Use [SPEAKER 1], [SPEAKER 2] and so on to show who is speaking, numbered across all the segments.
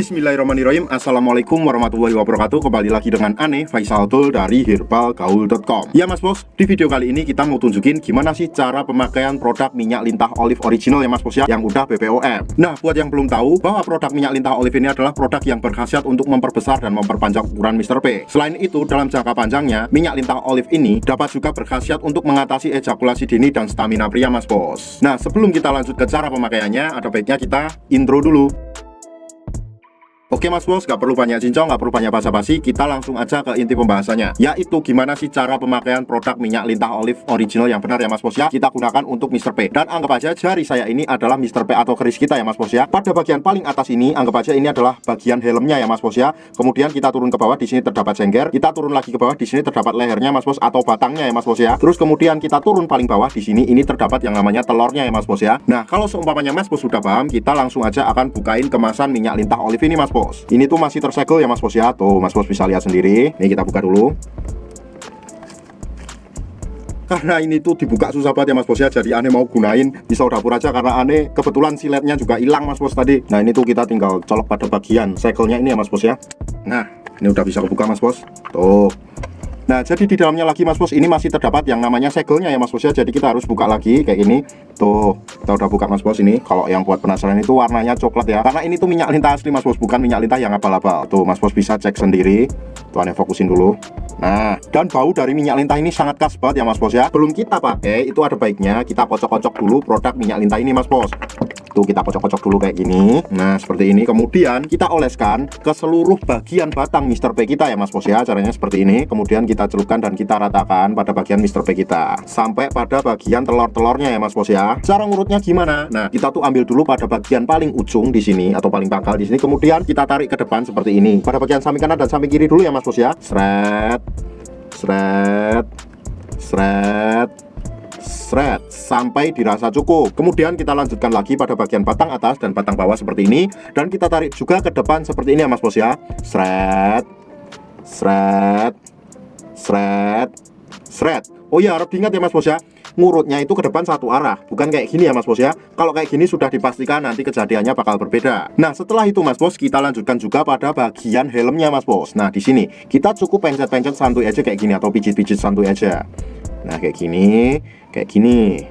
[SPEAKER 1] Bismillahirrahmanirrahim. Assalamualaikum warahmatullahi wabarakatuh. Kembali lagi dengan Ane Faisal Dul dari herbalgaul.com. Ya mas bos, di video kali ini kita mau tunjukin gimana sih cara pemakaian produk minyak lintah olive original ya mas bos ya, yang udah BPOM. Nah, buat yang belum tahu bahwa produk minyak lintah olive ini adalah produk yang berkhasiat untuk memperbesar dan memperpanjang ukuran Mr. P. Selain itu, dalam jangka panjangnya, minyak lintah olive ini dapat juga berkhasiat untuk mengatasi ejakulasi dini dan stamina pria mas bos. Nah, sebelum kita lanjut ke cara pemakaiannya, ada baiknya kita intro dulu. Oke mas bos, gak perlu banyak cincong, gak perlu banyak basa-basi, kita langsung aja ke inti pembahasannya, yaitu gimana sih cara pemakaian produk minyak lintah olive original yang benar ya mas bos ya, kita gunakan untuk Mr. P. Dan anggap aja jari saya ini adalah Mr. P atau keris kita ya mas bos ya. Pada bagian paling atas ini, anggap aja ini adalah bagian helmnya ya mas bos ya. Kemudian kita turun ke bawah, di sini terdapat sengger, kita turun lagi ke bawah, di sini terdapat lehernya mas bos atau batangnya ya mas bos ya. Terus kemudian kita turun paling bawah, di sini ini terdapat yang namanya telurnya ya mas bos ya. Nah, kalau seumpamanya mas bos sudah paham, kita langsung aja akan bukain kemasan minyak lintah olive ini mas bos. Ini tuh masih tersegel ya mas bos ya. Tuh mas bos bisa lihat sendiri. Nih kita buka dulu. Karena ini tuh dibuka susah banget ya mas bos ya, jadi Ane mau gunain pisau dapur aja, karena Ane kebetulan siletnya juga hilang mas bos tadi. Nah ini tuh kita tinggal colok pada bagian segelnya ini ya mas bos ya. Nah ini udah bisa kebuka mas bos. Tuh. Nah jadi di dalamnya lagi mas bos, ini masih terdapat yang namanya segelnya ya mas bos ya. Jadi kita harus buka lagi kayak gini. Tuh kita udah buka mas bos ini. Kalau yang buat penasaran itu warnanya coklat ya, karena ini tuh minyak lintah asli mas bos, bukan minyak lintah yang abal-abal. Tuh mas bos bisa cek sendiri. Tuh Ane fokusin dulu. Nah dan bau dari minyak lintah ini sangat khas banget ya mas bos ya. Belum kita pakai, itu ada baiknya kita kocok-kocok dulu produk minyak lintah ini mas bos. Tuh kita kocok-kocok dulu kayak gini. Nah seperti ini. Kemudian kita oleskan ke seluruh bagian batang Mr. P kita ya mas bos ya. Caranya seperti ini. Kemudian kita celupkan dan kita ratakan pada bagian Mr. P kita sampai pada bagian telur-telurnya ya mas bos ya. Cara ngurutnya gimana? Nah kita tuh ambil dulu pada bagian paling ujung di sini atau paling pangkal di sini. Kemudian kita tarik ke depan seperti ini. Pada bagian samping kanan dan samping kiri dulu ya mas bos ya. Sret, sret, sret, sret sampai dirasa cukup. Kemudian kita lanjutkan lagi pada bagian batang atas dan batang bawah seperti ini, dan kita tarik juga ke depan seperti ini ya mas bos ya. Sret, sret, sret, sret. Oh ya, harus diingat ya mas bos ya, ngurutnya itu ke depan satu arah, bukan kayak gini ya mas bos ya. Kalau kayak gini sudah dipastikan nanti kejadiannya bakal berbeda. Nah setelah itu mas bos, kita lanjutkan juga pada bagian helmnya mas bos. Nah di sini kita cukup pencet-pencet santuy aja kayak gini, atau pijit-pijit santuy aja. Nah kayak gini, kayak gini.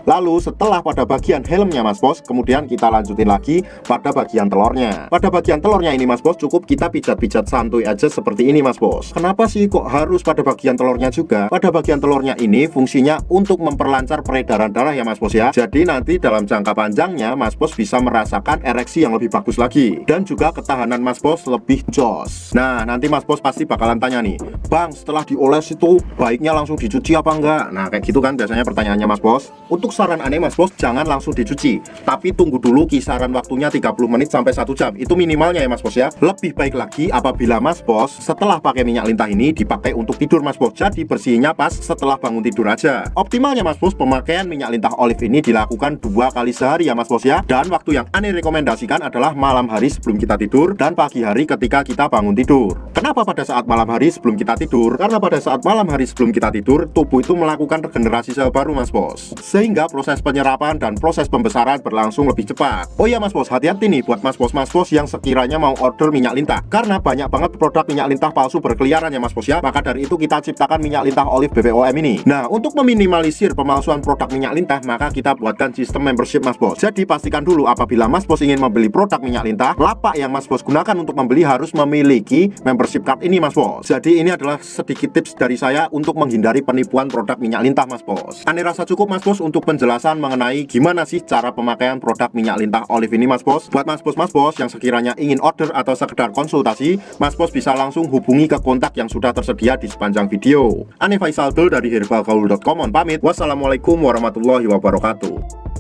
[SPEAKER 1] Lalu setelah pada bagian helmnya mas bos, kemudian kita lanjutin lagi pada bagian telurnya. Pada bagian telurnya ini mas bos, cukup kita pijat-pijat santuy aja seperti ini mas bos. Kenapa sih kok harus pada bagian telurnya juga? Pada bagian telurnya ini fungsinya untuk memperlancar peredaran darah ya mas bos ya. Jadi nanti dalam jangka panjangnya mas bos bisa merasakan ereksi yang lebih bagus lagi, dan juga ketahanan mas bos lebih jos. Nah nanti mas bos pasti bakalan tanya nih, bang setelah dioles itu baiknya langsung dicuci apa enggak? Nah kayak gitu kan biasanya pertanyaannya mas bos. Untuk saran Ane mas bos, jangan langsung dicuci, tapi tunggu dulu kisaran waktunya 30 menit sampai 1 jam. Itu minimalnya ya mas bos ya. Lebih baik lagi apabila mas bos setelah pakai minyak lintah ini dipakai untuk tidur mas bos. Jadi bersihnya pas setelah bangun tidur aja. Optimalnya mas bos, pemakaian minyak lintah olive ini dilakukan 2 kali sehari ya mas bos ya. Dan waktu yang Ane rekomendasikan adalah malam hari sebelum kita tidur dan pagi hari ketika kita bangun tidur. Kenapa pada saat malam hari sebelum kita tidur? Karena pada saat malam hari sebelum kita tidur, tubuh itu melakukan regenerasi sel baru mas bos, sehingga proses penyerapan dan proses pembesaran berlangsung lebih cepat. Oh ya mas bos, hati-hati nih buat mas bos yang sekiranya mau order minyak lintah, karena banyak banget produk minyak lintah palsu berkeliaran ya mas bos ya. Maka dari itu kita ciptakan minyak lintah olive BPOM ini. Nah untuk meminimalisir pemalsuan produk minyak lintah, maka kita buatkan sistem membership mas bos. Jadi pastikan dulu apabila mas bos ingin membeli produk minyak lintah, lapak yang mas bos gunakan untuk membeli harus memiliki membership card ini mas bos. Jadi ini adalah sedikit tips dari saya untuk menghindari penipuan produk minyak lintah mas bos. Ane rasa cukup mas bos untuk penjelasan mengenai gimana sih cara pemakaian produk minyak lintah olive ini mas bos. Buat mas bos yang sekiranya ingin order atau sekedar konsultasi, mas bos bisa langsung hubungi ke kontak yang sudah tersedia di sepanjang video. Ane Faisal Dul dari herbalgaul.com pamit. Wassalamualaikum warahmatullahi wabarakatuh.